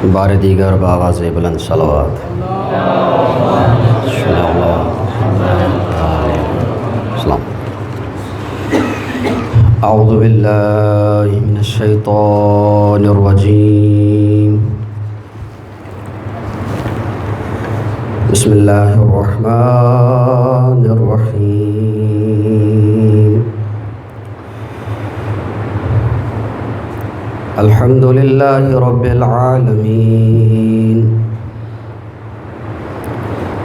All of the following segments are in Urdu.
بار دیگر بآواز بلند صلوات السلام. اعوذ باللہ من الشیطان الرجیم. بسم اللہ الرحمن الرحیم. الحمد للہ رب العالمین.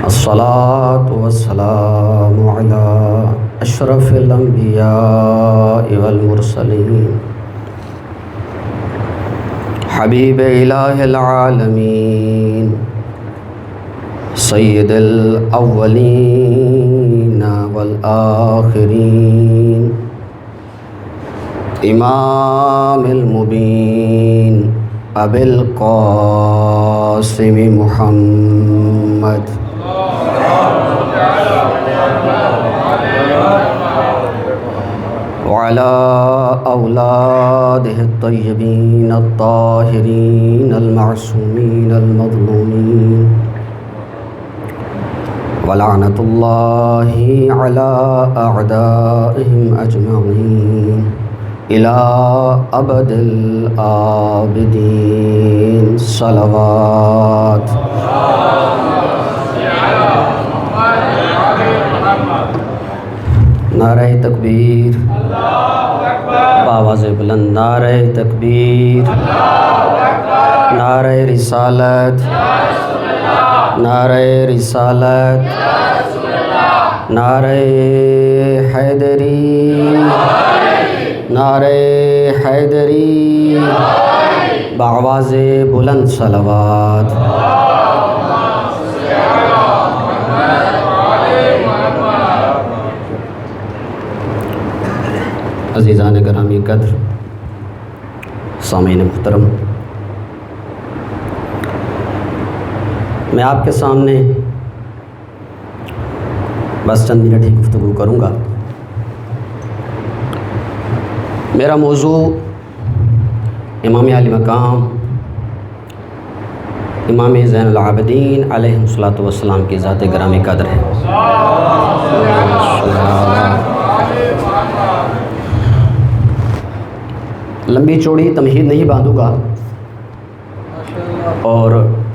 الصلاة والسلام علی اشرف الانبیاء والمرسلین. حبیب الہ العالمین سید الاولین والآخرین. امام المبین ابی القاسم محمد وعلى أولاده الطيبين الطاهرين المعصومين المظلومين ولعنة الله على أعدائهم أجمعين إلى أبد الآبدين. صلوات. نعرہ تکبیر. بآواز بلند نعرہ تکبیر. نعرہ رسالت. نعرہ رسالت. نعرہ حیدری. نعرہ حیدری. بآواز بلند صلوات. عزیزان گرامی قدر، سامعین محترم، میں آپ کے سامنے بس چند منٹ ہی گفتگو کروں گا. میرا موضوع امام علی مقام امام زین العابدین علیہ الصلوۃ والسلام کی ذات گرامی قدر ہے. لمبی چوڑی تمہید نہیں باندھوں گا، اور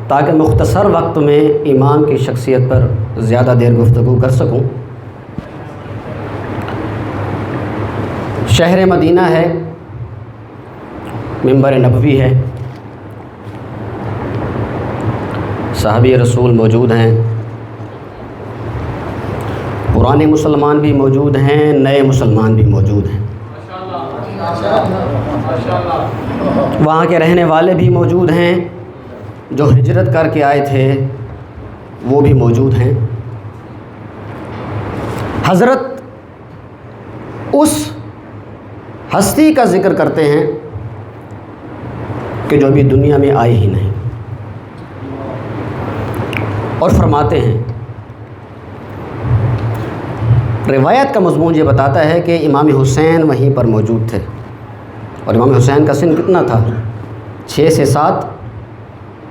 تاکہ مختصر وقت میں امام کی شخصیت پر زیادہ دیر گفتگو کر سکوں. شہر مدینہ ہے، منبر نبوی ہے، صحابی رسول موجود ہیں، پرانے مسلمان بھی موجود ہیں، نئے مسلمان بھی موجود ہیں، وہاں کے رہنے والے بھی موجود ہیں، جو ہجرت کر کے آئے تھے وہ بھی موجود ہیں. حضرت اس ہستی کا ذکر کرتے ہیں کہ جو ابھی دنیا میں آئی ہی نہیں، اور فرماتے ہیں، روایت کا مضمون یہ بتاتا ہے کہ امام حسین وہیں پر موجود تھے، اور امام حسین کا سن کتنا تھا؟ 6 سے 7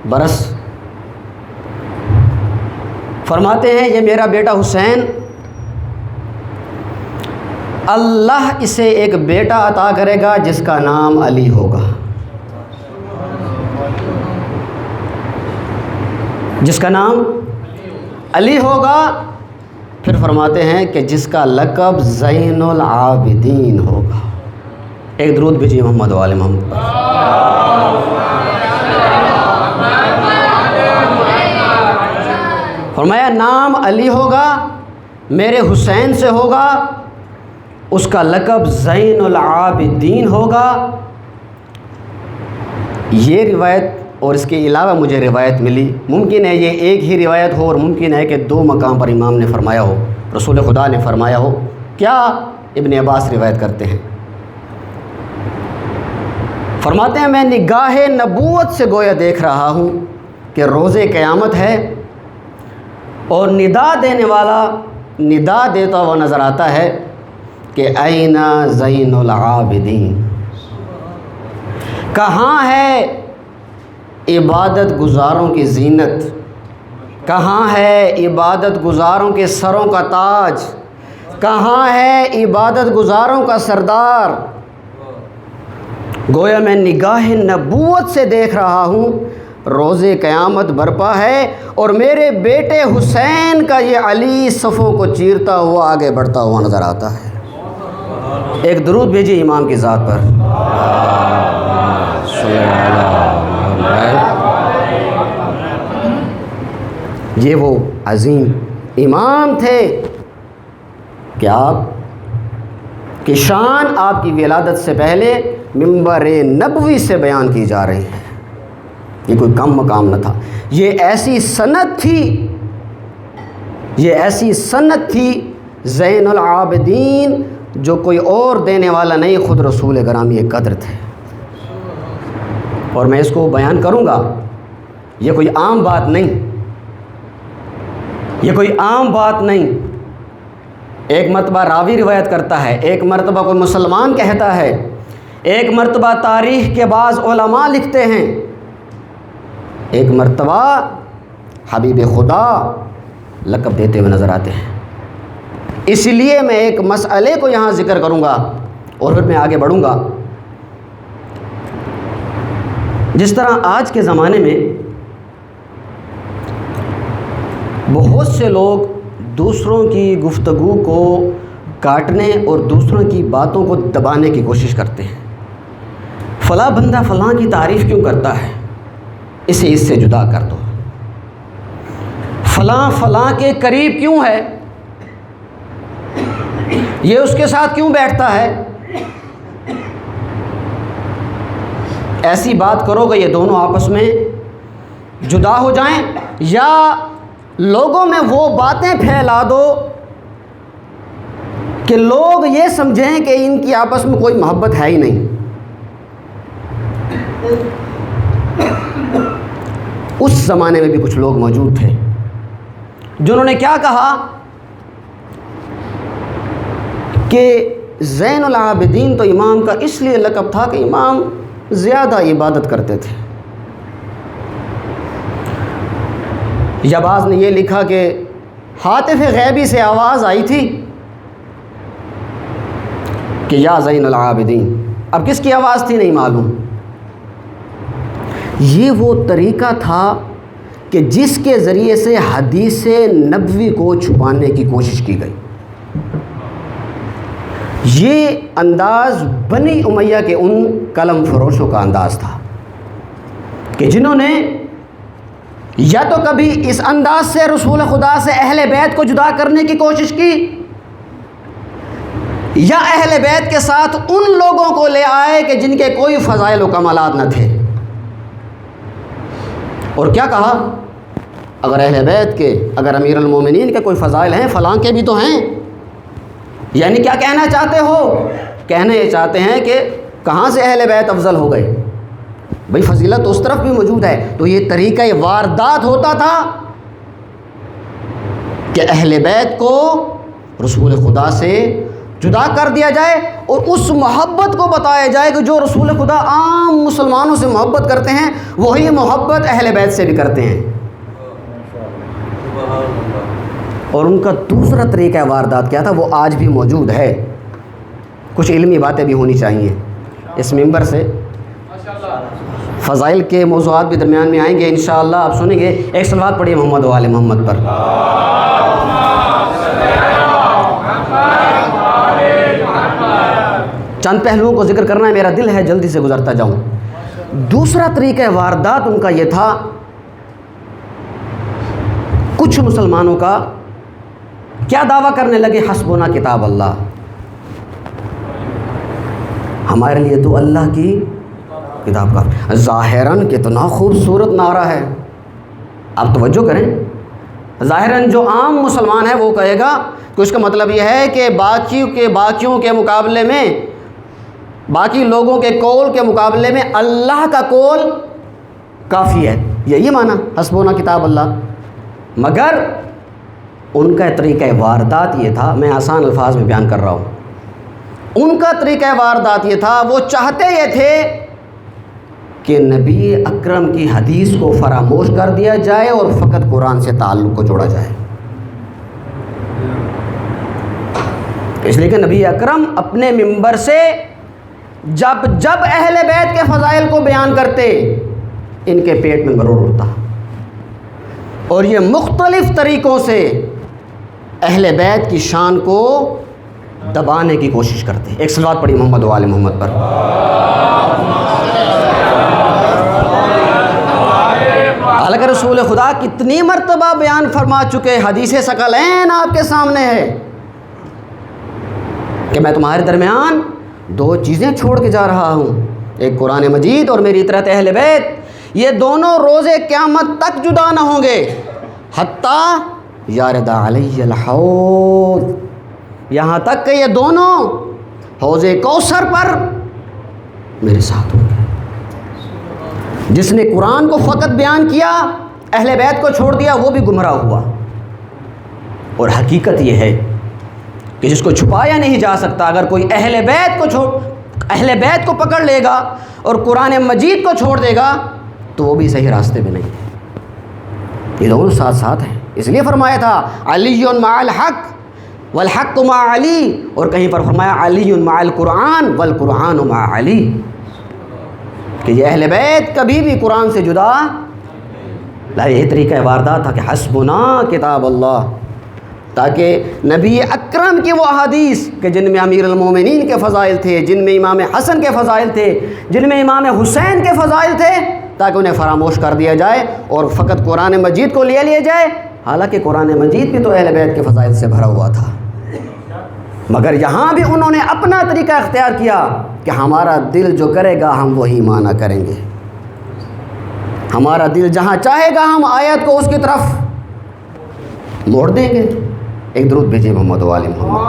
برس. فرماتے ہیں یہ میرا بیٹا حسین، اللہ اسے ایک بیٹا عطا کرے گا جس کا نام علی ہوگا. جس کا نام علی ہوگا. پھر فرماتے ہیں کہ جس کا لقب زین العابدین ہوگا. ایک درود بھیجیے محمد وآل محمد پر. فرمایا نام علی ہوگا، میرے حسین سے ہوگا، اس کا لقب زین العابدین ہوگا. یہ روایت اور اس کے علاوہ مجھے روایت ملی، ممکن ہے یہ ایک ہی روایت ہو، اور ممکن ہے کہ 2 مقام پر امام نے فرمایا ہو، رسول خدا نے فرمایا ہو. کیا؟ ابن عباس روایت کرتے ہیں، فرماتے ہیں میں نگاہ نبوت سے گویا دیکھ رہا ہوں کہ روز قیامت ہے، اور ندا دینے والا ندا دیتا ہوا نظر آتا ہے کہ این زین العابدین، کہاں ہے عبادت گزاروں کی زینت؟ کہاں ہے عبادت گزاروں کے سروں کا تاج؟ کہاں ہے عبادت گزاروں کا سردار؟ گویا میں نگاہ نبوت سے دیکھ رہا ہوں روز قیامت برپا ہے، اور میرے بیٹے حسین کا یہ علی صفوں کو چیرتا ہوا آگے بڑھتا ہوا نظر آتا ہے۔ ایک درود بھیجیے امام کی ذات پر۔ یہ وہ عظیم امام تھے کہ آپ کی شان آپ کی ولادت سے پہلے منبر نبوی سے بیان کی جا رہی ہے۔ یہ کوئی کم مقام نہ تھا، یہ ایسی سند تھی، یہ ایسی سند تھی زین العابدین جو کوئی اور دینے والا نہیں، خود رسول گرامی قدر تھے۔ اور میں اس کو بیان کروں گا، یہ کوئی عام بات نہیں، یہ کوئی عام بات نہیں۔ ایک مرتبہ راوی روایت کرتا ہے، ایک مرتبہ کوئی مسلمان کہتا ہے، ایک مرتبہ تاریخ کے بعض علماء لکھتے ہیں، ایک مرتبہ حبیب خدا لقب دیتے ہوئے نظر آتے ہیں۔ اس لیے میں ایک مسئلے کو یہاں ذکر کروں گا اور پھر میں آگے بڑھوں گا۔ جس طرح آج کے زمانے میں بہت سے لوگ دوسروں کی گفتگو کو کاٹنے اور دوسروں کی باتوں کو دبانے کی کوشش کرتے ہیں۔ فلاں بندہ فلاں کی تعریف کیوں کرتا ہے، اسے اس سے جدا کر دو۔ فلاں فلاں کے قریب کیوں ہے، یہ اس کے ساتھ کیوں بیٹھتا ہے، ایسی بات کرو کہ یہ دونوں آپس میں جدا ہو جائیں، یا لوگوں میں وہ باتیں پھیلا دو کہ لوگ یہ سمجھیں کہ ان کی آپس میں کوئی محبت ہے ہی نہیں۔ اس زمانے میں بھی کچھ لوگ موجود تھے جنہوں نے کیا کہا کہ زین العابدین تو امام کا اس لیے لقب تھا کہ امام زیادہ عبادت کرتے تھے۔ یا بعض نے یہ لکھا کہ ہاتف غیبی سے آواز آئی تھی کہ یا زین العابدین، اب کس کی آواز تھی نہیں معلوم۔ یہ وہ طریقہ تھا کہ جس کے ذریعے سے حدیث نبوی کو چھپانے کی کوشش کی گئی۔ یہ انداز بنی امیہ کے ان قلم فروشوں کا انداز تھا کہ جنہوں نے یا تو کبھی اس انداز سے رسول خدا سے اہل بیت کو جدا کرنے کی کوشش کی، یا اہل بیت کے ساتھ ان لوگوں کو لے آئے کہ جن کے کوئی فضائل و کمالات نہ تھے، اور کیا کہا اگر اہل بیت کے، اگر امیر المومنین کے کوئی فضائل ہیں، فلاں کے بھی تو ہیں۔ یعنی کیا کہنا چاہتے ہو؟ کہنا یہ چاہتے ہیں کہ کہاں سے اہل بیت افضل ہو گئے، بھئی فضیلت اس طرف بھی موجود ہے۔ تو یہ طریقہ واردات ہوتا تھا کہ اہل بیت کو رسول خدا سے جدا کر دیا جائے اور اس محبت کو بتایا جائے کہ جو رسول خدا عام مسلمانوں سے محبت کرتے ہیں وہی محبت اہل بیت سے بھی کرتے ہیں۔ اور ان کا دوسرا طریقہ واردات کیا تھا، وہ آج بھی موجود ہے۔ کچھ علمی باتیں بھی ہونی چاہیے اس منبر سے، فضائل کے موضوعات بھی درمیان میں آئیں گے انشاءاللہ، آپ سنیں گے۔ ایک صلوات پڑھیے محمد و آل محمد پر۔ چند پہلوؤں کو ذکر کرنا ہے، میرا دل ہے جلدی سے گزرتا جاؤں۔ دوسرا طریقہ واردات ان کا یہ تھا، کچھ مسلمانوں کا کیا دعویٰ کرنے لگے، حسبنا کتاب اللہ، ہمارے لیے تو اللہ کی کتاب کا۔ ظاہراً کتنا خوبصورت نعرہ ہے، آپ توجہ کریں۔ ظاہراً جو عام مسلمان ہے وہ کہے گا کہ اس کا مطلب یہ ہے کہ باقیوں کے مقابلے میں، باقی لوگوں کے قول کے مقابلے میں اللہ کا قول کافی ہے، یہی معنی حسبنا کتاب اللہ۔ مگر ان کا طریقہ واردات یہ تھا، میں آسان الفاظ میں بیان کر رہا ہوں، ان کا طریقہ واردات یہ تھا، وہ چاہتے یہ تھے کہ نبی اکرم کی حدیث کو فراموش کر دیا جائے اور فقط قرآن سے تعلق کو جوڑا جائے. اس لیے کہ نبی اکرم اپنے منبر سے جب اہل بیت کے فضائل کو بیان کرتے ان کے پیٹ میں مرور ہوتا، اور یہ مختلف طریقوں سے اہل بیت کی شان کو دبانے کی کوشش کرتے. ایک صلوات پڑھی محمد و آل محمد پر. حالانکہ رسول خدا کتنی مرتبہ بیان فرما چکے، حدیث ثقلین آپ کے سامنے ہے کہ میں تمہارے درمیان 2 چیزیں چھوڑ کے جا رہا ہوں، ایک قرآن مجید اور میری اطاعت اہل بیت. یہ دونوں روز قیامت تک جدا نہ ہوں گے حتیٰ یارد علی الحوض، یہاں تک کہ یہ دونوں حوض کوثر پر میرے ساتھ ہوں گے. جس نے قرآن کو فقط بیان کیا، اہل بیت کو چھوڑ دیا، وہ بھی گمراہ ہوا. اور حقیقت یہ ہے کہ جس کو چھپایا نہیں جا سکتا، اگر کوئی اہل بیت کو پکڑ لے گا اور قرآن مجید کو چھوڑ دے گا تو وہ بھی صحیح راستے پہ نہیں ہے. یہ دونوں ساتھ ساتھ ہیں. اس لیے فرمایا تھا علی مع الحق والحق مع علی، اور کہیں پر فرمایا علی مع القرآن والقرآن مع علی، کہ یہ اہل بیت کبھی بھی قرآن سے جدا. یہ طریقہ واردات تھا کہ حسبنا کتاب اللہ، تاکہ نبی اکرم کی وہ احادیث کہ جن میں امیر المومنین کے فضائل تھے، جن میں امام حسن کے فضائل تھے، جن میں امام حسین کے فضائل تھے، تاکہ انہیں فراموش کر دیا جائے اور فقط قرآن مجید کو لیا جائے. حالانکہ قرآن مجید بھی تو اہل بیت کے فضائل سے بھرا ہوا تھا، مگر یہاں بھی انہوں نے اپنا طریقہ اختیار کیا کہ ہمارا دل جو کرے گا ہم وہی مانا کریں گے، ہمارا دل جہاں چاہے گا ہم آیت کو اس کی طرف موڑ دیں گے. ایک درود بھیجیے محمد و آل محمد.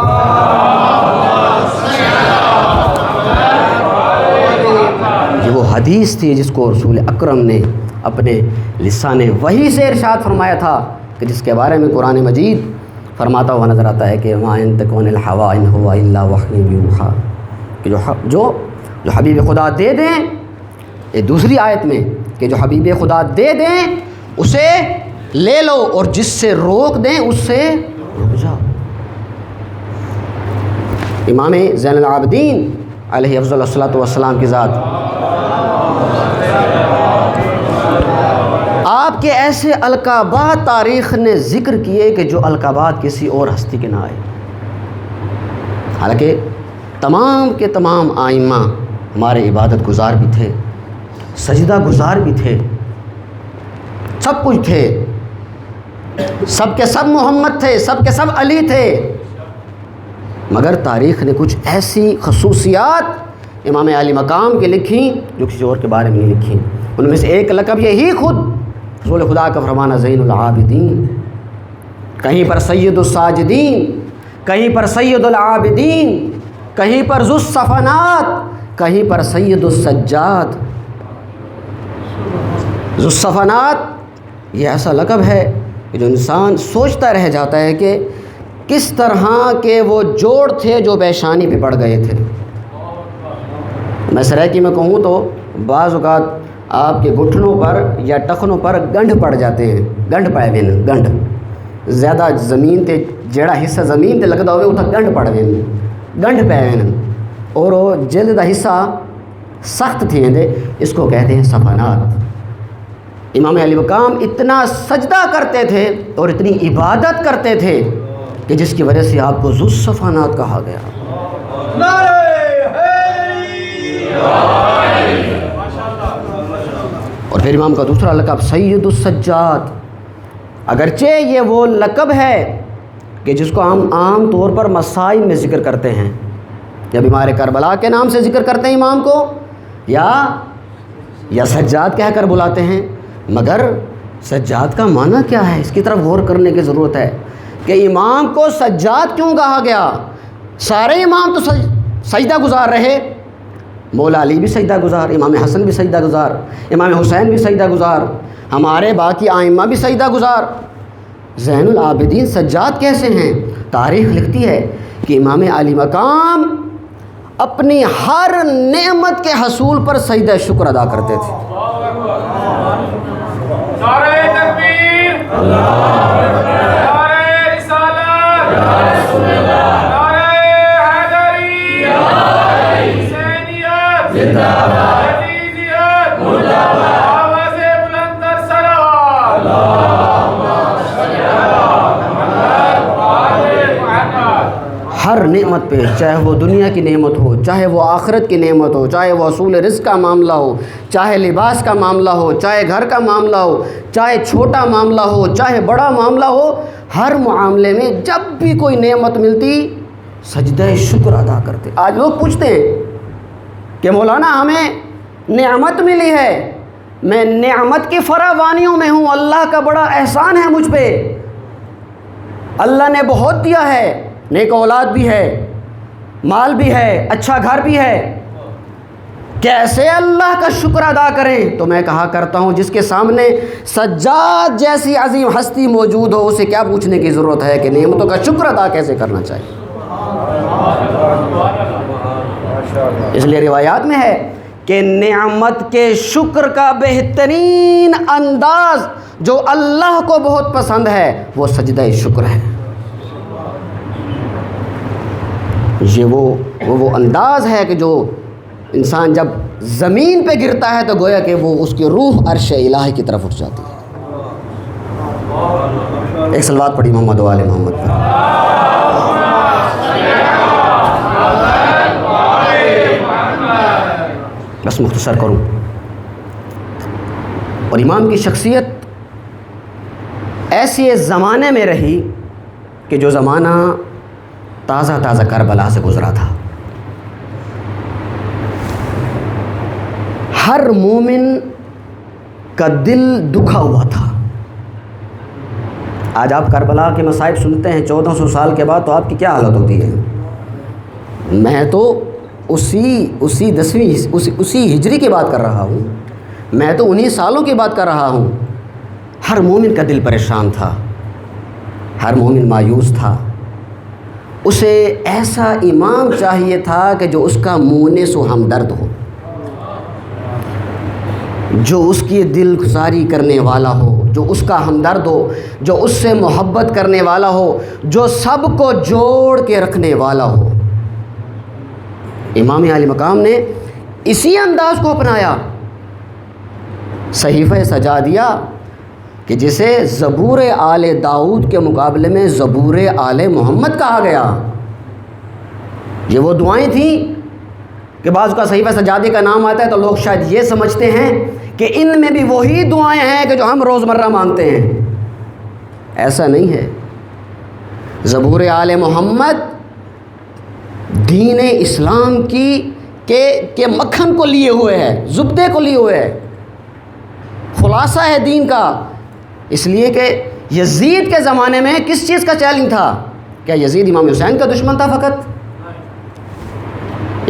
یہ وہ حدیث تھی جس کو رسول اکرم نے اپنے لسان وحی سے ارشاد فرمایا تھا، کہ جس کے بارے میں قرآن مجید فرماتا ہوا نظر آتا ہے کہ ما ينطق عن الهوى ان هو الا وحی یوحی، کہ جو حبیب خدا دے دیں. یہ دوسری آیت میں کہ جو حبیب خدا دے دیں اسے لے لو، اور جس سے روک دیں اس سے رک جاؤ. امام زین العابدین علیہ افضل الصلاۃ والسلام کی ذات، آپ کے ایسے القابات تاریخ نے ذکر کیے کہ جو القابات کسی اور ہستی کے نہ آئے. حالانکہ تمام کے تمام آئمہ ہمارے عبادت گزار بھی تھے، سجدہ گزار بھی تھے، سب کچھ تھے، سب کے سب محمد تھے، سب کے سب علی تھے، مگر تاریخ نے کچھ ایسی خصوصیات امام علی مقام کے لکھیں جو کسی اور کے بارے میں نہیں لکھیں. ان میں سے ایک لقب یہی خود رسول خدا کا فرمانا زین العابدین، کہیں پر سید الساجدین، کہیں پر سید العابدین، کہیں پر ذو الصفنات، کہیں پر سید السجاد. ذو الصفنات یہ ایسا لقب ہے کہ جو انسان سوچتا رہ جاتا ہے کہ کس طرح کے وہ جوڑ تھے جو پیشانی پہ پڑ گئے تھے. میں سرائکی میں کہوں تو بعض اوقات آپ کے گھٹنوں پر یا ٹخنوں پر گنڈھ پڑ جاتے ہیں، گنڈھ پائے ہوئے گنڈھ زیادہ زمین تے جڑا حصہ زمین تے لگتا ہوئے اتنا گنڈھ پڑ گئے، گنڈھ پائے ہوئے، اور وہ جلد کا حصہ سخت تھے، اس کو کہتے ہیں صفنات. امام علی مقام اتنا سجدہ کرتے تھے اور اتنی عبادت کرتے تھے کہ جس کی وجہ سے آپ کو ذو الصفنات کہا گیا. اور پھر امام کا دوسرا لقب سید السجاد، اگرچہ یہ وہ لقب ہے کہ جس کو ہم عام طور پر مصائب میں ذکر کرتے ہیں، جب بیمار کربلا کے نام سے ذکر کرتے ہیں امام کو، یا سجاد کہہ کر بلاتے ہیں، مگر سجاد کا معنی کیا ہے اس کی طرف غور کرنے کی ضرورت ہے کہ امام کو سجاد کیوں کہا گیا. سارے امام تو سجدہ گزار رہے، مولا علی بھی سجدہ گزار، امام حسن بھی سجدہ گزار، امام حسین بھی سجدہ گزار، ہمارے باقی آئمہ بھی سجدہ گزار. زین العابدین سجاد کیسے ہیں؟ تاریخ لکھتی ہے کہ امام علی مقام اپنی ہر نعمت کے حصول پر سجدہ شکر ادا کرتے تھے۔ نعرہ تکبیر، نعرہ رسالت، نعرہ حیدری، حسینیت، عزیزیت، آواز بلند تر صلوات۔ ہر نعمت پہ، چاہے وہ دنیا کی نعمت ہو، چاہے وہ آخرت کی نعمت ہو، چاہے وہ اصول رزق کا معاملہ ہو، چاہے لباس کا معاملہ ہو، چاہے گھر کا معاملہ ہو، چاہے چھوٹا معاملہ ہو، چاہے بڑا معاملہ ہو، ہر معاملے میں جب بھی کوئی نعمت ملتی سجدہ شکر ادا کرتے۔ آج لوگ پوچھتے ہیں کہ مولانا ہمیں نعمت ملی ہے، میں نعمت کی فراوانیوں میں ہوں، اللہ کا بڑا احسان ہے مجھ پہ، اللہ نے بہت دیا ہے، نیک اولاد بھی ہے، مال بھی ہے، اچھا گھر بھی ہے، کیسے اللہ کا شکر ادا کریں؟ تو میں کہا کرتا ہوں جس کے سامنے سجاد جیسی عظیم ہستی موجود ہو اسے کیا پوچھنے کی ضرورت ہے کہ نعمتوں کا شکر ادا کیسے کرنا چاہیے۔ اس لیے روایات میں ہے کہ نعمت کے شکر کا بہترین انداز جو اللہ کو بہت پسند ہے وہ سجدہ شکر ہے۔ یہ وہ انداز ہے کہ جو انسان جب زمین پہ گرتا ہے تو گویا کہ وہ اس کی روح عرش الہی کی طرف اٹھ جاتی ہے۔ ایک صلوات پڑھی محمد و آل محمد پر۔ بس مختصر کروں، اور امام کی شخصیت ایسی زمانے میں رہی کہ جو زمانہ تازہ تازہ کربلا سے گزرا تھا۔ ہر مومن کا دل دکھا ہوا تھا۔ آج آپ کربلا کے مصائب سنتے ہیں 1400 سال کے بعد تو آپ کی کیا حالت ہوتی ہے؟ میں تو اسی 10ویں ہجری کی بات کر رہا ہوں، میں تو انہی سالوں کی بات کر رہا ہوں۔ ہر مومن کا دل پریشان تھا، ہر مومن مایوس تھا، اسے ایسا امام چاہیے تھا کہ جو اس کا مونس و ہمدرد ہو، جو اس کی دل گزاری کرنے والا ہو، جو اس کا ہمدرد ہو، جو اس سے محبت کرنے والا ہو، جو سب کو جوڑ کے رکھنے والا ہو۔ امام عالی مقام نے اسی انداز کو اپنایا، صحیفہ سجا دیا کہ جسے زبور آل داؤد کے مقابلے میں زبور آل محمد کہا گیا۔ یہ وہ دعائیں تھیں کہ بعض کا صحیفہ سجادے کا نام آتا ہے تو لوگ شاید یہ سمجھتے ہیں کہ ان میں بھی وہی دعائیں ہیں کہ جو ہم روزمرہ مانگتے ہیں۔ ایسا نہیں ہے۔ زبور آل محمد دین اسلام کے مکھن کو لیے ہوئے ہے، زبدے کو لیے ہوئے ہے، خلاصہ ہے دین کا۔ اس لیے کہ یزید کے زمانے میں کس چیز کا چیلنج تھا؟ کیا یزید امام حسین کا دشمن تھا فقط؟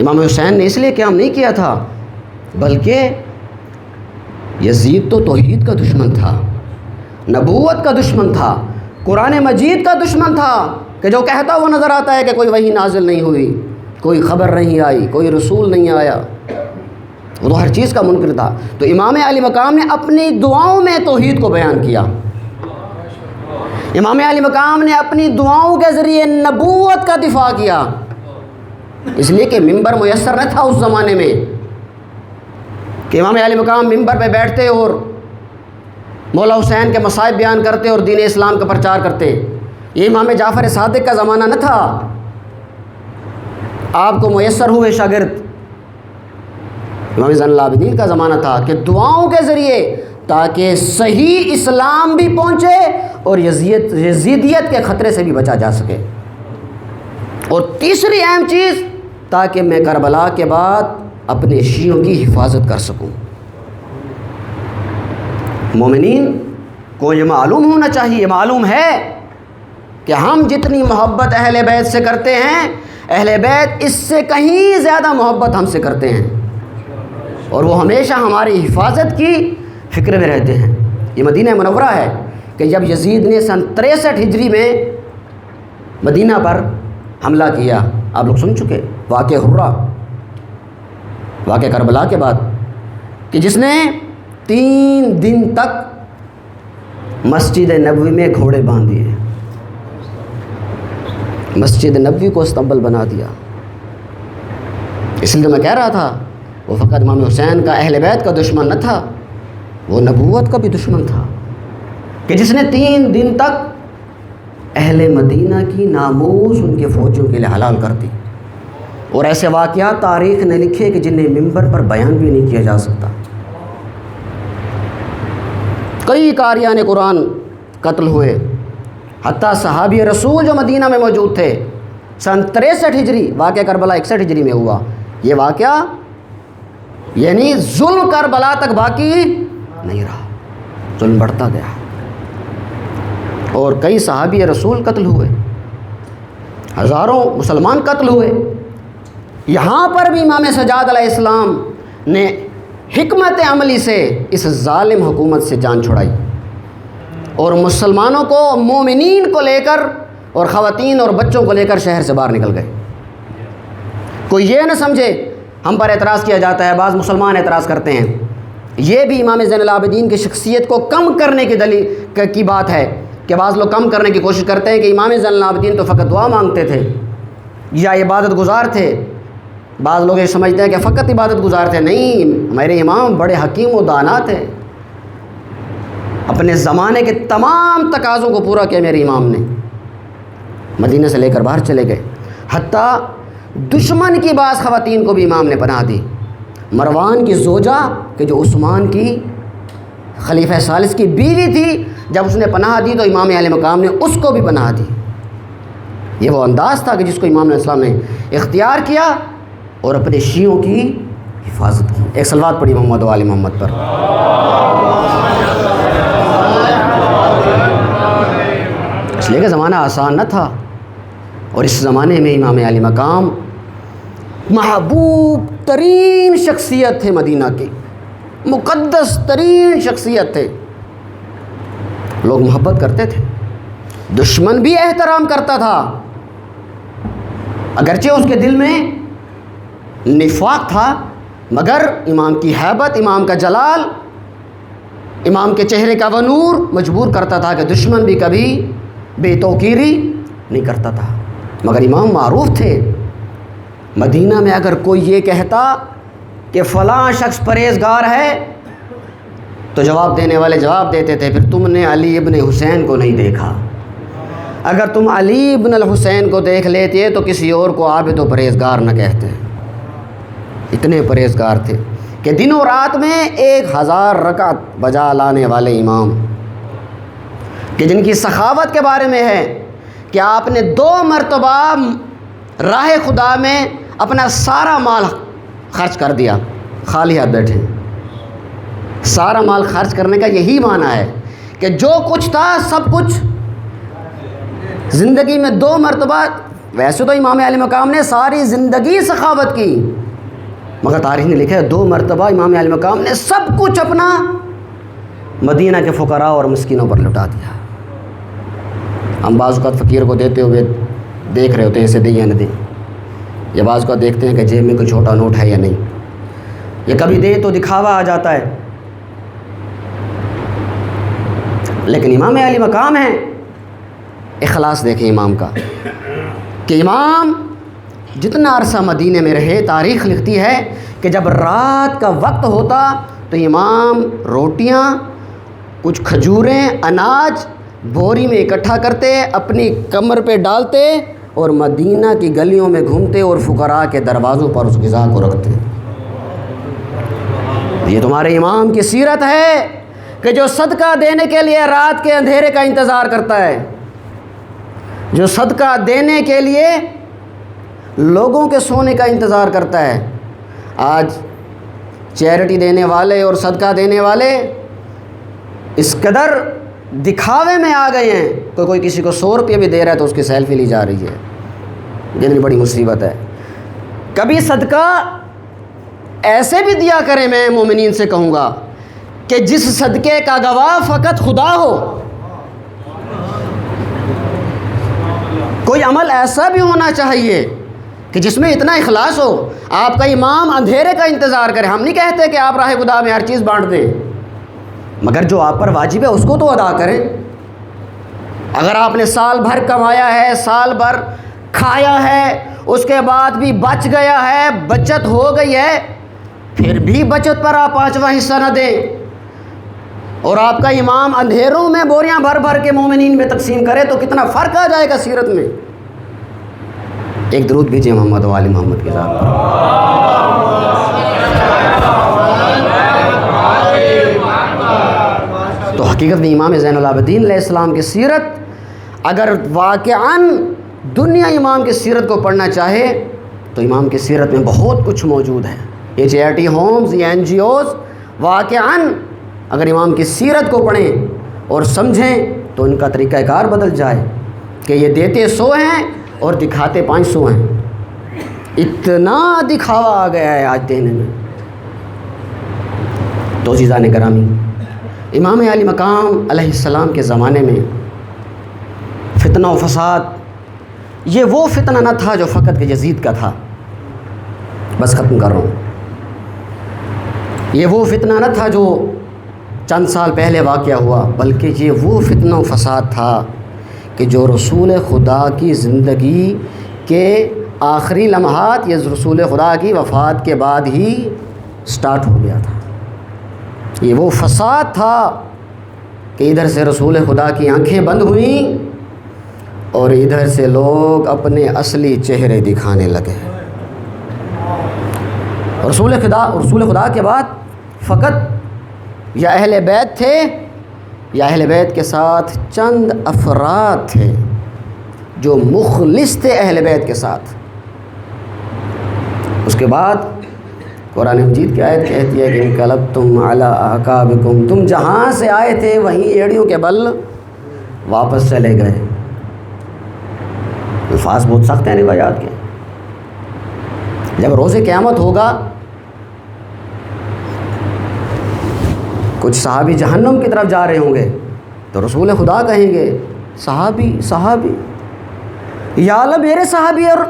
امام حسین نے اس لیے قیام نہیں کیا تھا، بلکہ یزید تو توحید کا دشمن تھا، نبوت کا دشمن تھا، قرآن مجید کا دشمن تھا، کہ جو کہتا وہ نظر آتا ہے کہ کوئی وحی نازل نہیں ہوئی، کوئی خبر نہیں آئی، کوئی رسول نہیں آیا، وہ تو ہر چیز کا منکر تھا۔ تو امام علی مقام نے اپنی دعاؤں میں توحید کو بیان کیا، امام علی مقام نے اپنی دعاؤں کے ذریعے نبوت کا دفاع کیا، اس لیے کہ ممبر میسر نہ تھا اس زمانے میں کہ امام علی مقام ممبر پہ بیٹھتے اور مولا حسین کے مصائب بیان کرتے اور دین اسلام کا پرچار کرتے۔ یہ امام جعفر صادق کا زمانہ نہ تھا، آپ کو میسر ہوئے شاگرد امام زین العابدین کا زمانہ تھا کہ دعاؤں کے ذریعے تاکہ صحیح اسلام بھی پہنچے اور یزیدیت کے خطرے سے بھی بچا جا سکے۔ اور تیسری اہم چیز، تاکہ میں کربلا کے بعد اپنے شیعوں کی حفاظت کر سکوں۔ مومنین کو یہ معلوم ہونا چاہیے، معلوم ہے کہ ہم جتنی محبت اہل بیت سے کرتے ہیں، اہل بیت اس سے کہیں زیادہ محبت ہم سے کرتے ہیں، اور وہ ہمیشہ ہماری حفاظت کی فکر میں رہتے ہیں۔ یہ مدینہ منورہ ہے کہ جب یزید نے سن 63 ہجری میں مدینہ پر حملہ کیا، آپ لوگ سن چکے واقعہ حرہ، واقعہ کربلا کے بعد کہ جس نے 3 دن تک مسجد نبوی میں گھوڑے باندھ دیے، مسجد نبوی کو استنبل بنا دیا۔ اس لیے میں کہہ رہا تھا وہ فقط امام حسین کا اہل بیت کا دشمن نہ تھا، وہ نبوت کا بھی دشمن تھا، کہ جس نے 3 دن تک اہل مدینہ کی ناموس ان کے فوجیوں کے لیے حلال کر دی، اور ایسے واقعات تاریخ نے لکھے کہ جنہیں ممبر پر بیان بھی نہیں کیا جا سکتا۔ کئی قاریان قرآن قتل ہوئے، حتیٰ صحابی رسول جو مدینہ میں موجود تھے۔ سن 63 ہجری، واقعہ کربلا 61 ہجری میں ہوا یہ واقعہ، یعنی ظلم کربلا تک باقی نہیں رہا، ظلم بڑھتا گیا اور کئی صحابی رسول قتل ہوئے، ہزاروں مسلمان قتل ہوئے۔ یہاں پر بھی امام سجاد علیہ السلام نے حکمت عملی سے اس ظالم حکومت سے جان چھڑائی اور مسلمانوں کو، مومنین کو لے کر اور خواتین اور بچوں کو لے کر شہر سے باہر نکل گئے۔ کوئی یہ نہ سمجھے ہم پر اعتراض کیا جاتا ہے، بعض مسلمان اعتراض کرتے ہیں، یہ بھی امام زین العابدین کی شخصیت کو کم کرنے کی دلیل کی بات ہے کہ بعض لوگ کم کرنے کی کوشش کرتے ہیں کہ امام زین العابدین تو فقط دعا مانگتے تھے یا عبادت گزار تھے۔ بعض لوگ یہ سمجھتے ہیں کہ فقط عبادت گزار تھے، نہیں، ہمارے امام بڑے حکیم و دانا تھے، اپنے زمانے کے تمام تقاضوں کو پورا کیا میرے امام نے، مدینہ سے لے کر باہر چلے گئے، حتیٰ دشمن کی بعض خواتین کو بھی امام نے پناہ دی۔ مروان کی زوجہ کہ جو عثمان کی خلیفہ ثالث کی بیوی تھی، جب اس نے پناہ دی تو امام علیہ مقام نے اس کو بھی پناہ دی۔ یہ وہ انداز تھا کہ جس کو امام علیہ السلام نے اختیار کیا اور اپنے شیعوں کی حفاظت کی۔ ایک صلوات پڑھی محمد و آل محمد پر۔ اس لیے کہ زمانہ آسان نہ تھا، اور اس زمانے میں امام علی مقام محبوب ترین شخصیت تھے، مدینہ کی مقدس ترین شخصیت تھے، لوگ محبت کرتے تھے، دشمن بھی احترام کرتا تھا، اگرچہ اس کے دل میں نفاق تھا، مگر امام کی ہیبت، امام کا جلال، امام کے چہرے کا وہ نور مجبور کرتا تھا کہ دشمن بھی کبھی بے توقیری نہیں کرتا تھا۔ مگر امام معروف تھے، مدینہ میں اگر کوئی یہ کہتا کہ فلاں شخص پرہیزگار ہے تو جواب دینے والے جواب دیتے تھے، پھر تم نے علی ابن حسین کو نہیں دیکھا، اگر تم علی ابن الحسین کو دیکھ لیتے تو کسی اور کو عابد و پرہیزگار نہ کہتے۔ اتنے پرہیزگار تھے کہ دن و رات میں 1000 رکعت بجا لانے والے امام، کہ جن کی سخاوت کے بارے میں ہے کہ آپ نے 2 مرتبہ راہ خدا میں اپنا سارا مال خرچ کر دیا، خالی ہاتھ بیٹھے۔ سارا مال خرچ کرنے کا یہی معنی ہے کہ جو کچھ تھا سب کچھ زندگی میں 2 مرتبہ، ویسے تو امام علی مقام نے ساری زندگی سخاوت کی، مگر تاریخ نے لکھا ہے 2 مرتبہ امام علی مقام نے سب کچھ اپنا مدینہ کے فقراء اور مسکینوں پر لٹا دیا۔ ہم بعض اوقات فقیر کو دیتے ہوئے دیکھ رہے ہوتے ہیں اسے دیں یا نہ دیں، یا بعض اوقات دیکھتے ہیں کہ جیب میں کوئی چھوٹا نوٹ ہے یا نہیں، یا کبھی دے تو دکھاوا آ جاتا ہے، لیکن امام علی مقام ہے، اخلاص دیکھیں امام کا، کہ امام جتنا عرصہ مدینے میں رہے، تاریخ لکھتی ہے کہ جب رات کا وقت ہوتا تو امام روٹیاں، کچھ کھجوریں، اناج بوری میں اکٹھا کرتے، اپنی کمر پہ ڈالتے اور مدینہ کی گلیوں میں گھومتے اور فقراء کے دروازوں پر اس غذا کو رکھتے۔ یہ تمہارے امام کی سیرت ہے کہ جو صدقہ دینے کے لیے رات کے اندھیرے کا انتظار کرتا ہے، جو صدقہ دینے کے لیے لوگوں کے سونے کا انتظار کرتا ہے۔ آج چیریٹی دینے والے اور صدقہ دینے والے اس قدر دکھاوے میں آ گئے ہیں، کوئی کسی کو 100 روپیہ بھی دے رہا ہے تو اس کی سیلفی لی جا رہی ہے۔ جتنی بڑی مصیبت ہے۔ کبھی صدقہ ایسے بھی دیا کریں، میں مومنین سے کہوں گا کہ جس صدقے کا گواہ فقط خدا ہو۔ کوئی عمل ایسا بھی ہونا چاہیے کہ جس میں اتنا اخلاص ہو. آپ کا امام اندھیرے کا انتظار کرے. ہم نہیں کہتے کہ آپ راہ خدا میں ہر چیز بانٹ دیں، مگر جو آپ پر واجب ہے اس کو تو ادا کریں. اگر آپ نے سال بھر کمایا ہے، سال بھر کھایا ہے، اس کے بعد بھی بچ گیا ہے، بچت ہو گئی ہے، پھر بھی بچت پر آپ 5واں حصہ نہ دیں، اور آپ کا امام اندھیروں میں بوریاں بھر بھر کے مومنین میں تقسیم کرے تو کتنا فرق آ جائے گا سیرت میں. ایک درود بھیجیں محمد و آل محمد کے ذات پر. تو حقیقت میں امام زین العابدین علیہ السلام کی سیرت، اگر واقعاً دنیا امام کی سیرت کو پڑھنا چاہے تو امام کی سیرت میں بہت کچھ موجود ہے. یہ چیریٹی ہومز، یہ NGOs واقعاً اگر امام کی سیرت کو پڑھیں اور سمجھیں تو ان کا طریقہ کار بدل جائے کہ یہ دیتے 100 ہیں اور دکھاتے 500 ہیں. اتنا دکھاوا آ گیا ہے آج دینے میں. تو عزیزان گرامی، امام علی مقام علیہ السلام کے زمانے میں فتنہ و فساد، یہ وہ فتنہ نہ تھا جو فقط کہ یزید کا تھا. بس ختم کر رہا ہوں. یہ وہ فتنہ نہ تھا جو چند سال پہلے واقعہ ہوا، بلکہ یہ وہ فتنہ و فساد تھا کہ جو رسول خدا کی زندگی کے آخری لمحات یا رسول خدا کی وفات کے بعد ہی سٹارٹ ہو گیا تھا. یہ وہ فساد تھا کہ ادھر سے رسول خدا کی آنکھیں بند ہوئیں اور ادھر سے لوگ اپنے اصلی چہرے دکھانے لگے. رسول خدا کے بعد فقط یا اہل بیت تھے یا اہل بیت کے ساتھ چند افراد تھے جو مخلص تھے اہل بیت کے ساتھ. اس کے بعد قرآن مجید کی آیت کہتی ہے کہ انقلبتم علی اعقابکم، تم جہاں سے آئے تھے وہیں ایڑیوں کے بل واپس چلے گئے. الفاظ بہت سخت ہیں روایات کے. جب روز قیامت ہوگا کچھ صحابی جہنم کی طرف جا رہے ہوں گے تو رسول خدا کہیں گے صحابی صحابی، یا اللہ میرے صحابی اور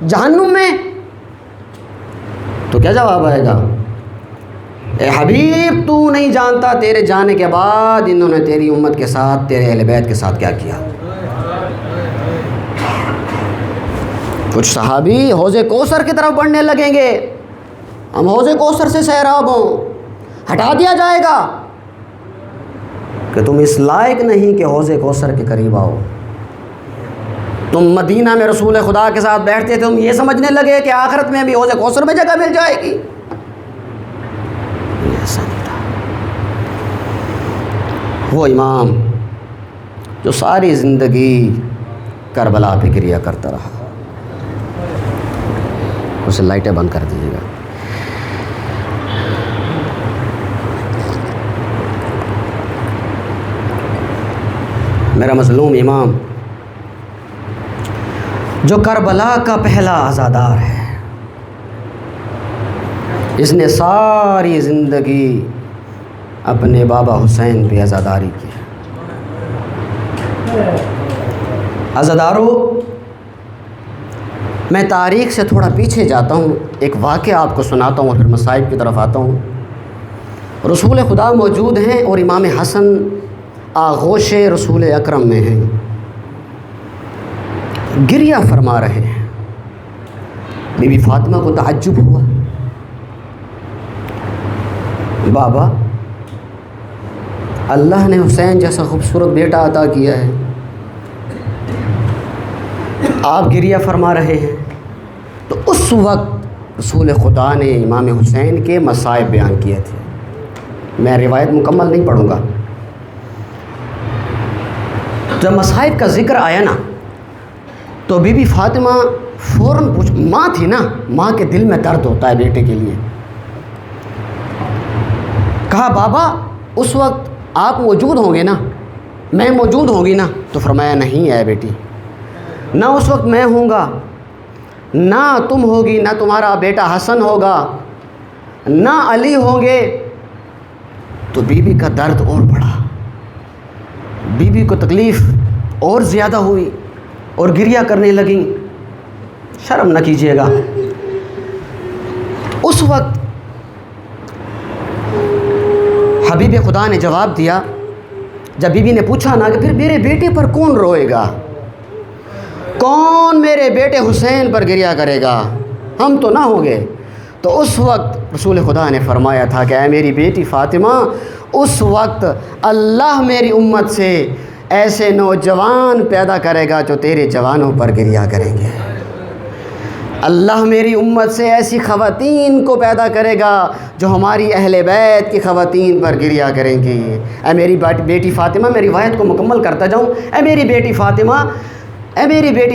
جہنم میں. تو کیا جواب آئے گا؟ اے حبیب تو نہیں جانتا تیرے جانے کے بعد انہوں نے تیری امت کے ساتھ، تیرے اہل بیت کے ساتھ کیا کیا. کچھ صحابی حوض کوثر کی طرف بڑھنے لگیں گے، ہم حوض کوثر سے سیراب ہوں. ہٹا دیا جائے گا کہ تم اس لائق نہیں کہ حوض کوثر کے قریب آؤ. تم مدینہ میں رسول خدا کے ساتھ بیٹھتے تھے، تم یہ سمجھنے لگے کہ آخرت میں بھی حوض کوثر میں جگہ مل جائے گی. ایسا نہیں تھا. وہ امام جو ساری زندگی کربلا پہ گریا کرتا رہا. اسے لائٹیں بند کر دیجیے گا. میرا مظلوم امام جو کربلا کا پہلا عزادار ہے، اس نے ساری زندگی اپنے بابا حسین پہ عزاداری کی. عزاداروں، میں تاریخ سے تھوڑا پیچھے جاتا ہوں، ایک واقعہ آپ کو سناتا ہوں اور پھر مصائب کی طرف آتا ہوں. رسول خدا موجود ہیں اور امام حسن آغوش رسول اکرم میں ہیں، گریہ فرما رہے ہیں. بی بی فاطمہ کو تعجب ہوا، بابا اللہ نے حسین جیسا خوبصورت بیٹا عطا کیا ہے، آپ گریہ فرما رہے ہیں. تو اس وقت رسول خدا نے امام حسین کے مصائب بیان کیے تھے. میں روایت مکمل نہیں پڑھوں گا. جب مصائب کا ذکر آیا نا تو بی بی فاطمہ فوراً ماں تھی نا، ماں کے دل میں درد ہوتا ہے بیٹے کے لیے. کہا بابا اس وقت آپ موجود ہوں گے نا، میں موجود ہوں گی نا؟ تو فرمایا نہیں ہے بیٹی، نہ اس وقت میں ہوں گا، نہ تم ہوگی، نہ تمہارا بیٹا حسن ہوگا، نہ علی ہوں گے. تو بی بی کا درد اور بڑھا، بی بی کو تکلیف اور زیادہ ہوئی اور گریہ کرنے لگیں. شرم نہ کیجیے گا۔ اس وقت حبیب خدا نے جواب دیا، جب بی بی نے پوچھا نا کہ پھر میرے بیٹے پر کون روئے گا، کون میرے بیٹے حسین پر گریہ کرے گا، ہم تو نہ ہوں گے۔ تو اس وقت رسول خدا نے فرمایا تھا کہ اے میری بیٹی فاطمہ، اس وقت اللہ میری امت سے ایسے نوجوان پیدا کرے گا جو تیرے جوانوں پر گریہ کریں گے۔ اللہ میری امت سے ایسی خواتین کو پیدا کرے گا جو ہماری اہل بیت کی خواتین پر گریہ کریں گی۔ اے میری بیٹی فاطمہ، میں روایت کو مکمل کرتا جاؤں۔ اے میری بیٹی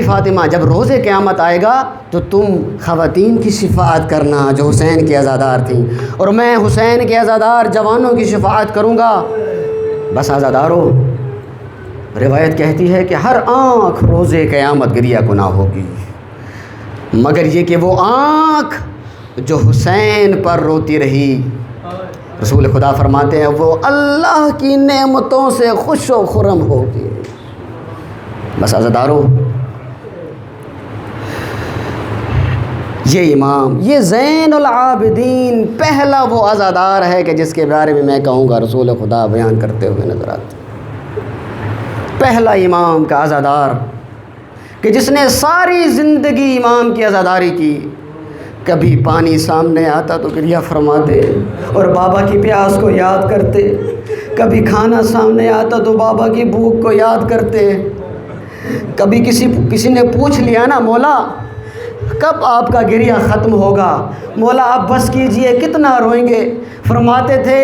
فاطمہ، جب روز قیامت آئے گا تو تم خواتین کی شفاعت کرنا جو حسین کے عزادار تھیں، اور میں حسین کے عزادار جوانوں کی شفاعت کروں گا۔ بس عزادارو، روایت کہتی ہے کہ ہر آنکھ روز قیامت گریہ گناہ ہوگی، مگر یہ کہ وہ آنکھ جو حسین پر روتی رہی، رسول خدا فرماتے ہیں وہ اللہ کی نعمتوں سے خوش و خرم ہوگی۔ بس عزادارو، یہ امام، یہ زین العابدین پہلا وہ عزادار ہے کہ جس کے بارے میں میں کہوں گا رسول خدا بیان کرتے ہوئے نظر آتے، پہلا امام کا عزادار کہ جس نے ساری زندگی امام کی عزاداری کی۔ کبھی پانی سامنے آتا تو گریہ فرماتے اور بابا کی پیاس کو یاد کرتے، کبھی کھانا سامنے آتا تو بابا کی بھوک کو یاد کرتے، کبھی کسی نے پوچھ لیا نا مولا کب آپ کا گریہ ختم ہوگا، مولا آپ بس کیجئے کتنا روئیں گے، فرماتے تھے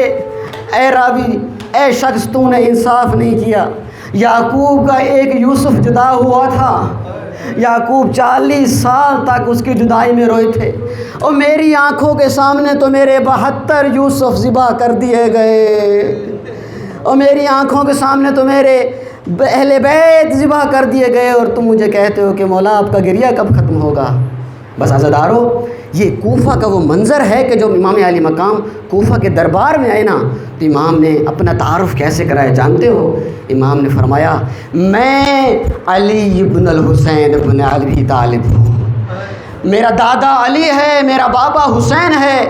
اے راوی، اے شخص تو نے انصاف نہیں کیا، یعقوب کا ایک یوسف جدا ہوا تھا، یعقوب 40 سال تک اس کی جدائی میں روئے تھے، اور میری آنکھوں کے سامنے تو میرے 72 یوسف ذبح کر دیے گئے، اور میری آنکھوں کے سامنے تو میرے اہل بیت ذبح کر دیے گئے، اور تم مجھے کہتے ہو کہ مولا آپ کا گریہ کب ختم ہوگا۔ بس عزادارو، یہ کوفہ کا وہ منظر ہے کہ جب امام علی مقام کوفہ کے دربار میں آئے نا تو امام نے اپنا تعارف کیسے کرایا جانتے ہو؟ امام نے فرمایا میں علی ابن الحسین ابن علی طالب ہوں، میرا دادا علی ہے، میرا بابا حسین ہے۔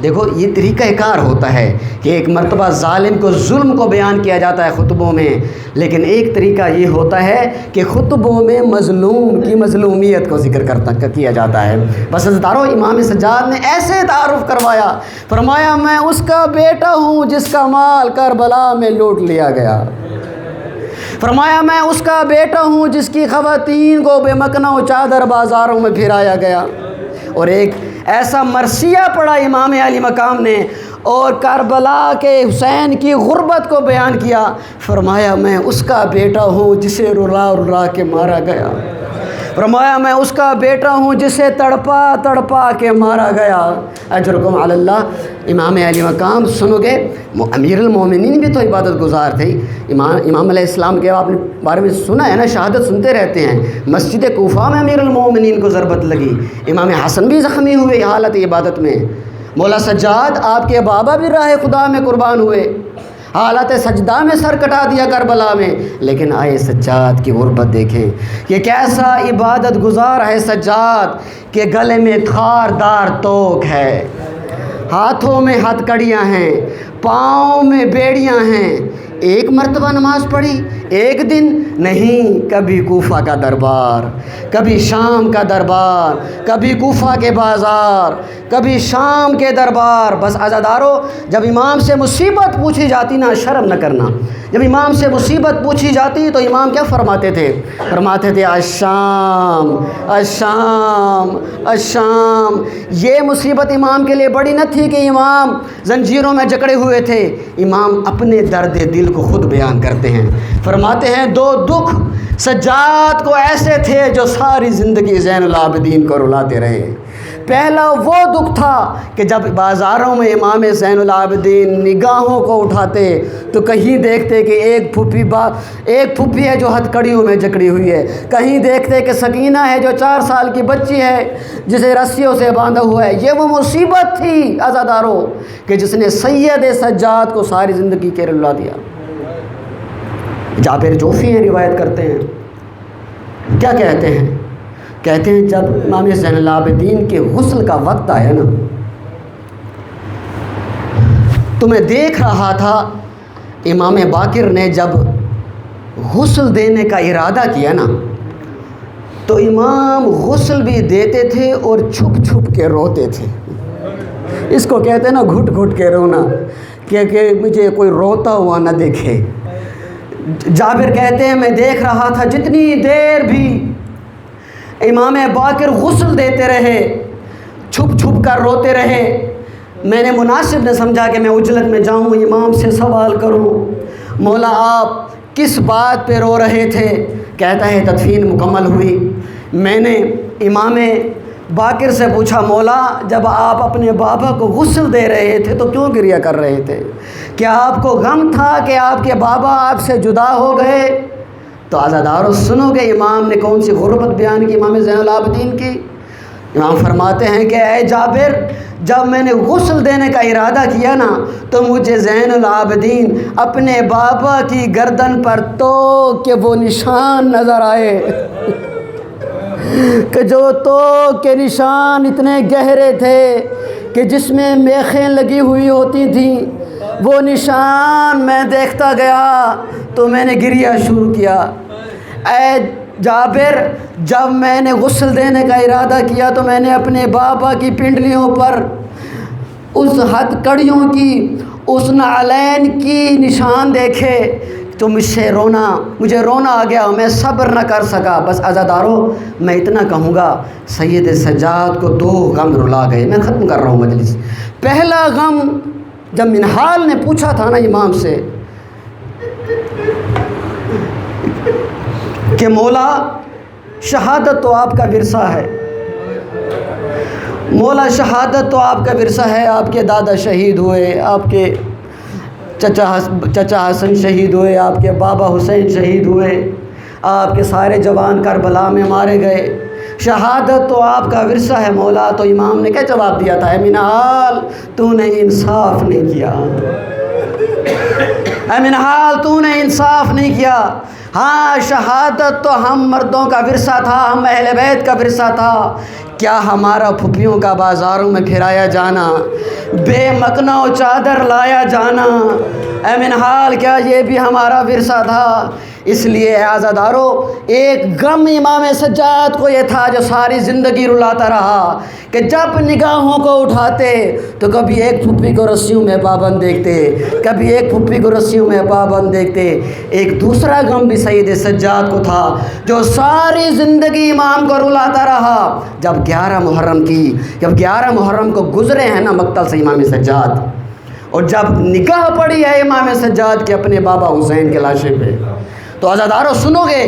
دیکھو یہ طریقہ کار ہوتا ہے کہ ایک مرتبہ ظالم کو ظلم کو بیان کیا جاتا ہے خطبوں میں، لیکن ایک طریقہ یہ ہوتا ہے کہ خطبوں میں مظلوم کی مظلومیت کو ذکر کیا جاتا ہے۔ بس عزیزدارو، امام سجاد نے ایسے تعارف کروایا، فرمایا میں اس کا بیٹا ہوں جس کا مال کربلا میں لوٹ لیا گیا، فرمایا میں اس کا بیٹا ہوں جس کی خواتین کو بے مکنہ و چادر بازاروں میں پھرایا گیا، اور ایک ایسا مرثیہ پڑھا امام علی مقام نے اور کربلا کے حسین کی غربت کو بیان کیا، فرمایا میں اس کا بیٹا ہوں جسے رلا رلا کے مارا گیا، فرمایا میں اس کا بیٹا ہوں جسے تڑپا تڑپا کے مارا گیا۔ اجرکم علی اللہ۔ امام علی مقام سنو گے، امیر المومنین بھی تو عبادت گزار تھے، امام علیہ السلام کے آپ نے بارے میں سنا ہے نا، شہادت سنتے رہتے ہیں۔ مسجد کوفہ میں امیر المومنین کو ضربت لگی، امام حسن بھی زخمی ہوئے حالت عبادت میں، مولا سجاد آپ کے بابا بھی راہ خدا میں قربان ہوئے، حالت سجدہ میں سر کٹا دیا کربلا میں، لیکن آئے سجاد کی غربت دیکھیں کہ کیسا عبادت گزار ہے سجاد کہ گلے میں خاردار توک ہے، ہاتھوں میں ہتھ کڑیاں ہیں، پاؤں میں بیڑیاں ہیں۔ ایک مرتبہ نماز پڑھی، ایک دن نہیں، کبھی کوفہ کا دربار، کبھی شام کا دربار، کبھی کوفہ کے بازار، کبھی شام کے دربار۔ بس عزادارو، جب امام سے مصیبت پوچھی جاتی نا، شرم نہ کرنا، جب امام سے مصیبت پوچھی جاتی تو امام کیا فرماتے تھے؟ فرماتے تھے الشام الشام الشام۔ یہ مصیبت امام کے لیے بڑی نہ تھی کہ امام زنجیروں میں جکڑے ہوئے تھے، امام اپنے درد دل کو خود بیان کرتے ہیں، فرماتے ہیں 2 دکھ سجاد کو ایسے تھے جو ساری زندگی زین العابدین کو رلاتے رہے۔ پہلا وہ دکھ تھا کہ جب بازاروں میں امام زین العابدین نگاہوں کو اٹھاتے تو کہیں دیکھتے کہ ایک پھپھی ہے جو ہتھ کڑیوں میں جکڑی ہوئی ہے، کہیں دیکھتے کہ سکینہ ہے جو 4 سال کی بچی ہے جسے رسیوں سے باندھا ہوا ہے۔ یہ وہ مصیبت تھی عزادارو کہ جس نے سید سجاد کو ساری زندگی کے رلا دیا۔ جابر جوفی ہیں روایت کرتے ہیں، کیا کہتے ہیں؟ کہتے ہیں جب امام زین العابدین کے غسل کا وقت آیا نا، تو میں دیکھ رہا تھا امام باقر نے جب غسل دینے کا ارادہ کیا نا، تو امام غسل بھی دیتے تھے اور چھپ چھپ کے روتے تھے۔ اس کو کہتے ہیں نا گھٹ گھٹ کے رونا، کہ مجھے کوئی روتا ہوا نہ دیکھے۔ جابر کہتے ہیں میں دیکھ رہا تھا جتنی دیر بھی امام باقر غسل دیتے رہے، چھپ چھپ کر روتے رہے، میں نے مناسب نہ سمجھا کہ میں عجلت میں جاؤں امام سے سوال کروں، مولا آپ کس بات پہ رو رہے تھے؟ کہتا ہے تدفین مکمل ہوئی، میں نے امام باقر سے پوچھا مولا جب آپ اپنے بابا کو غسل دے رہے تھے تو کیوں گریہ کر رہے تھے؟ کیا آپ کو غم تھا کہ آپ کے بابا آپ سے جدا ہو گئے؟ تو عزادارو سنو گے امام نے کون سی غربت بیان کی امام زین العابدین کی۔ امام فرماتے ہیں کہ اے جابر جب میں نے غسل دینے کا ارادہ کیا نا تو مجھے زین العابدین اپنے بابا کی گردن پر تو کہ وہ نشان نظر آئے کہ جو تو کے نشان اتنے گہرے تھے کہ جس میں میخیں لگی ہوئی ہوتی تھیں، وہ نشان میں دیکھتا گیا تو میں نے گریہ شروع کیا۔ اے جابر جب میں نے غسل دینے کا ارادہ کیا تو میں نے اپنے بابا کی پنڈلیوں پر اس ہتھ کڑیوں کی، اس نعلین کی نشان دیکھے تو مجھے رونا آ گیا، میں صبر نہ کر سکا۔ بس عزادارو میں اتنا کہوں گا سید سجاد کو دو غم رلا گئے۔ میں ختم کر رہا ہوں مجلس۔ پہلا غم جب منہال نے پوچھا تھا نا امام سے کہ مولا شہادت تو آپ کا ورثہ ہے، مولا شہادت تو آپ کا ورثہ ہے، آپ کے دادا شہید ہوئے، آپ کے چچا حسن شہید ہوئے، آپ کے بابا حسین شہید ہوئے، آپ کے سارے جوان کربلا میں مارے گئے، شہادت تو آپ کا ورثہ ہے مولا۔ تو امام نے کیا جواب دیا تھا؟ اے منہال تو نے انصاف نہیں کیا، اے منہال تو نے انصاف نہیں کیا۔ ہاں شہادت تو ہم مردوں کا ورثہ تھا، ہم اہل بیت کا ورثہ تھا، کیا ہمارا پھپھیوں کا بازاروں میں پھرایا جانا، بے مکنا و چادر لایا جانا، اے منہال کیا یہ بھی ہمارا ورثہ تھا؟ اس لیے عزادارو ایک غم امام سجاد کو یہ تھا جو ساری زندگی رلاتا رہا کہ جب نگاہوں کو اٹھاتے تو کبھی ایک پھپھی کو رسیوں میں پابند دیکھتے، کبھی ایک پھپھی کو رسیوں میں پابند دیکھتے۔ ایک دوسرا غم بھی سید سجاد کو تھا جو ساری زندگی امام کو رلاتا رہا۔ جب 11 محرم کو گزرے ہیں نا مقتل سے امام سجاد، اور جب نگاہ پڑی ہے امام سجاد کے اپنے بابا حسین کے لاشے پہ، تو عزادارو سنو گے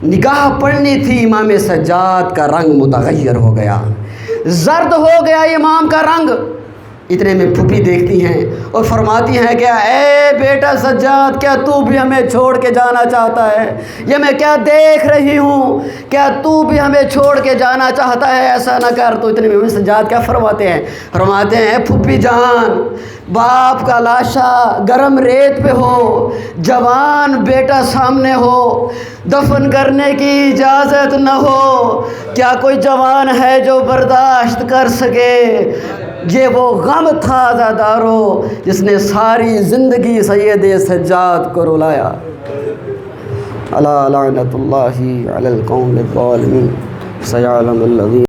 نگاہ پڑنی تھی امام سجاد کا رنگ متغیر ہو گیا، زرد ہو گیا امام کا رنگ۔ اتنے میں پھوپھی دیکھتی ہیں اور فرماتی ہیں کہ اے بیٹا سجاد کیا تو بھی ہمیں چھوڑ کے جانا چاہتا ہے؟ یہ میں کیا دیکھ رہی ہوں، کیا تو بھی ہمیں چھوڑ کے جانا چاہتا ہے؟ ایسا نہ کر۔ تو اتنے میں سجاد کیا فرماتے ہیں پھوپھی جان باپ کا لاشا گرم ریت پہ ہو، جوان بیٹا سامنے ہو، دفن کرنے کی اجازت نہ ہو، کیا کوئی جوان ہے جو برداشت کر سکے؟ یہ وہ غم تھا عزادارو جس نے ساری زندگی سید سجاد کو رلایا۔ الا لعنت اللہ علی القوم الظالمین سیعلم الذین